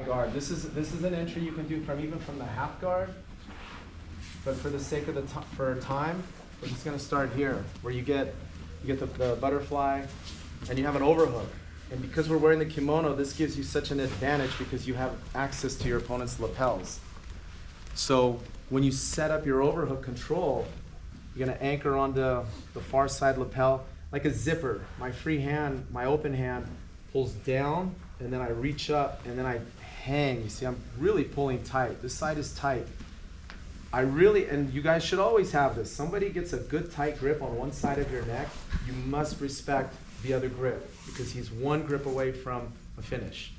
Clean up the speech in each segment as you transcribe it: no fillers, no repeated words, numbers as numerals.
guard. This is an entry you can do from even from the half guard, but for the sake of for time, we're just gonna start here, where you get the butterfly, and you have an overhook. And because we're wearing the kimono, this gives you such an advantage because you have access to your opponent's lapels. So when you set up your overhook control, you're gonna anchor onto the far side lapel like a zipper. My free hand, my open hand, pulls down, and then I reach up, and then I hang. You see, I'm really pulling tight. This side is tight. And you guys should always have this. Somebody gets a good tight grip on one side of your neck, you must respect the other grip because he's one grip away from a finish.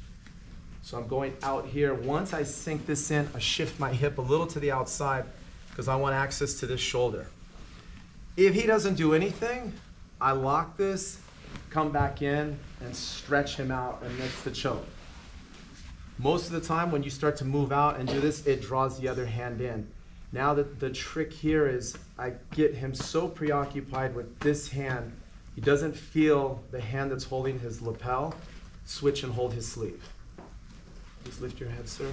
So I'm going out here. Once I sink this in, I shift my hip a little to the outside because I want access to this shoulder. If he doesn't do anything, I lock this, come back in, and stretch him out, and that's the choke. Most of the time when you start to move out and do this, it draws the other hand in. Now the trick here is I get him so preoccupied with this hand, he doesn't feel the hand that's holding his lapel. Switch and hold his sleeve. Just lift your head, sir.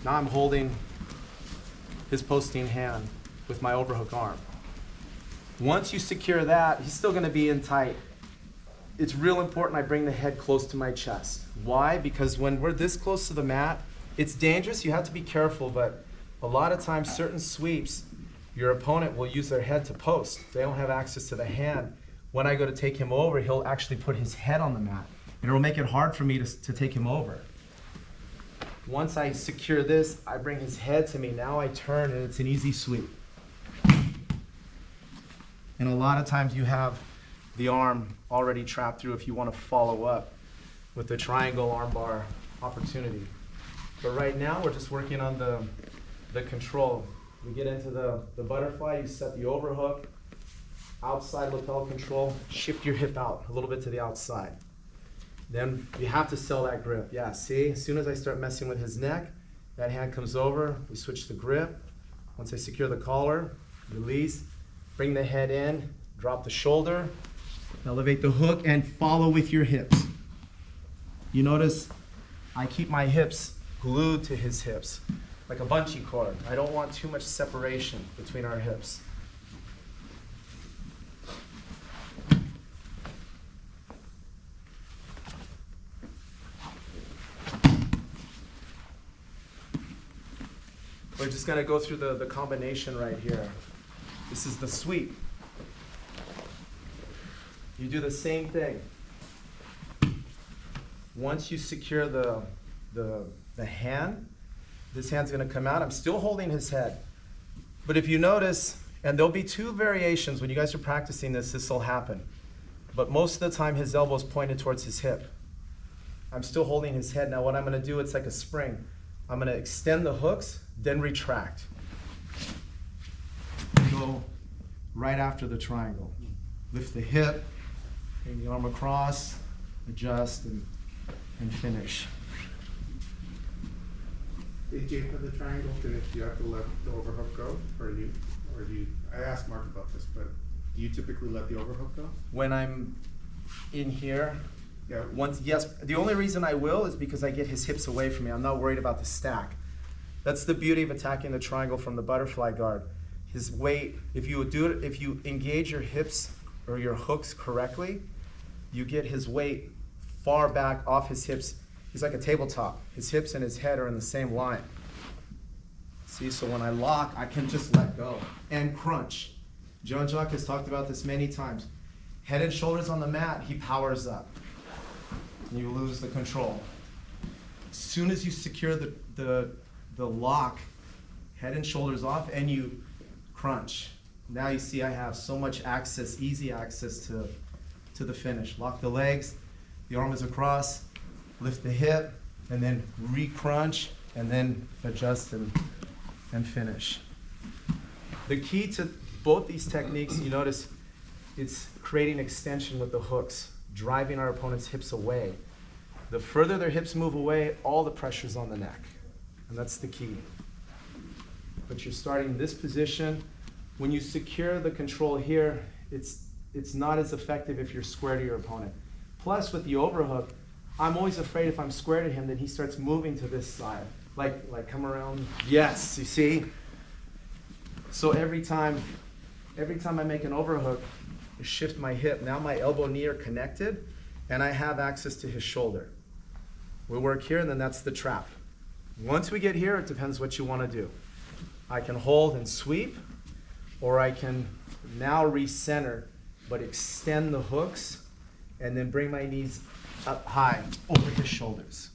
Now I'm holding his posting hand with my overhook arm. Once you secure that, he's still gonna be in tight. It's real important I bring the head close to my chest. Why? Because when we're this close to the mat, it's dangerous, you have to be careful, but a lot of times certain sweeps, your opponent will use their head to post. They don't have access to the hand. When I go to take him over, he'll actually put his head on the mat, and it'll make it hard for me to take him over. Once I secure this, I bring his head to me. Now I turn, and it's an easy sweep. And a lot of times you have the arm already trapped through if you want to follow up with the triangle armbar opportunity. But right now, we're just working on the control. We get into the butterfly, you set the overhook, outside lapel control, shift your hip out a little bit to the outside. Then you have to sell that grip. Yeah, see, as soon as I start messing with his neck, that hand comes over, we switch the grip. Once I secure the collar, release, bring the head in, drop the shoulder, elevate the hook, and follow with your hips. You notice I keep my hips glued to his hips, like a bungee cord. I don't want too much separation between our hips. We're just gonna go through the combination right here. This is the sweep. You do the same thing. Once you secure the hand, this hand's gonna come out. I'm still holding his head. But if you notice, and there'll be two variations when you guys are practicing this will happen. But most of the time his elbow's pointed towards his hip. I'm still holding his head. Now what I'm gonna do, it's like a spring. I'm gonna extend the hooks, then retract. Go right after the triangle. Lift the hip, bring the arm across, adjust, and finish. AJ, for the triangle finish, do you have to let the overhook go, or do you? I asked Mark about this, but do you typically let the overhook go? When I'm in here, yeah. Yes. The only reason I will is because I get his hips away from me. I'm not worried about the stack. That's the beauty of attacking the triangle from the butterfly guard. His weight, if you engage your hips or your hooks correctly, you get his weight far back off his hips. He's like a tabletop. His hips and his head are in the same line. See, so when I lock, I can just let go and crunch. Jean-Jacques has talked about this many times. Head and shoulders on the mat, he powers up. And you lose the control. As soon as you secure the lock, head and shoulders off, and you crunch. Now you see I have so much access, easy access to the finish. Lock the legs, the arm is across, lift the hip, and then re-crunch, and then adjust and finish. The key to both these techniques, you notice, it's creating extension with the hooks, driving our opponent's hips away. The further their hips move away, all the pressure's on the neck, and that's the key. But you're starting this position. When you secure the control here, it's not as effective if you're square to your opponent. Plus, with the overhook, I'm always afraid if I'm square to him that he starts moving to this side. Like come around. Yes, you see? So every time I make an overhook, I shift my hip. Now my elbow knee are connected and I have access to his shoulder. We work here and then that's the trap. Once we get here, it depends what you want to do. I can hold and sweep, or I can now recenter, but extend the hooks and then bring my knees up high over his shoulders,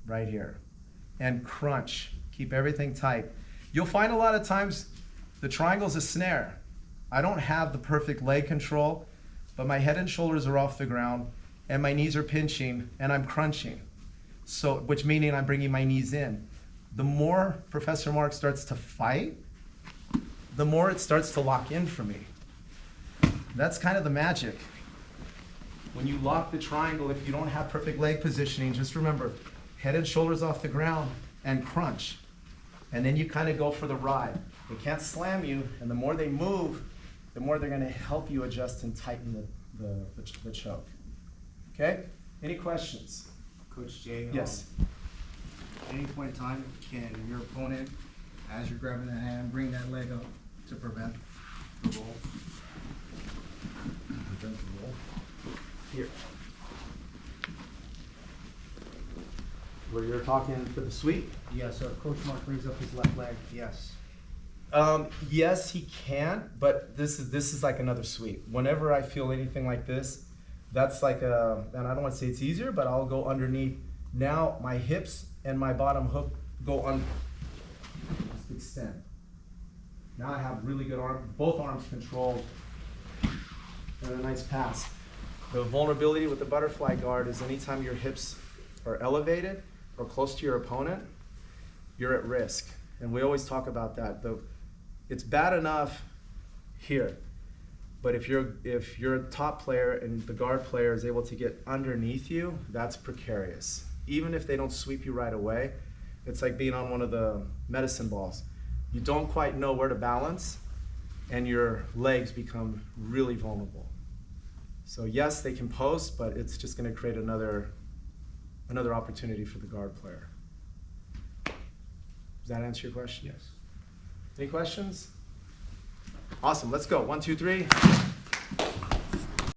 right here. And crunch, keep everything tight. You'll find a lot of times the triangle's a snare. I don't have the perfect leg control, but my head and shoulders are off the ground and my knees are pinching and I'm crunching. So, which meaning I'm bringing my knees in. The more Professor Mark starts to fight, the more it starts to lock in for me. That's kind of the magic. When you lock the triangle, if you don't have perfect leg positioning, just remember, head and shoulders off the ground and crunch. And then you kind of go for the ride. They can't slam you, and the more they move, the more they're gonna help you adjust and tighten the choke. Okay? Any questions? Coach Jay, Yes. At any point in time, can your opponent, as you're grabbing that hand, bring that leg up to prevent the roll? Prevent the roll? Here. Where you're talking for the sweep? Yeah, so if Coach Mark brings up his left leg, yes. Yes, he can, but this is like another sweep. Whenever I feel anything like this, that's like and I don't want to say it's easier, but I'll go underneath. Now my hips and my bottom hook go on, just extend. Now I have really good both arms controlled, and a nice pass. The vulnerability with the butterfly guard is anytime your hips are elevated or close to your opponent, you're at risk. And we always talk about that. It's bad enough here, but if you're a top player and the guard player is able to get underneath you, that's precarious. Even if they don't sweep you right away, it's like being on one of the medicine balls. You don't quite know where to balance, and your legs become really vulnerable. So yes, they can post, but it's just going to create another opportunity for the guard player. Does that answer your question? Yes. Any questions? Awesome, let's go. 1, 2, 3.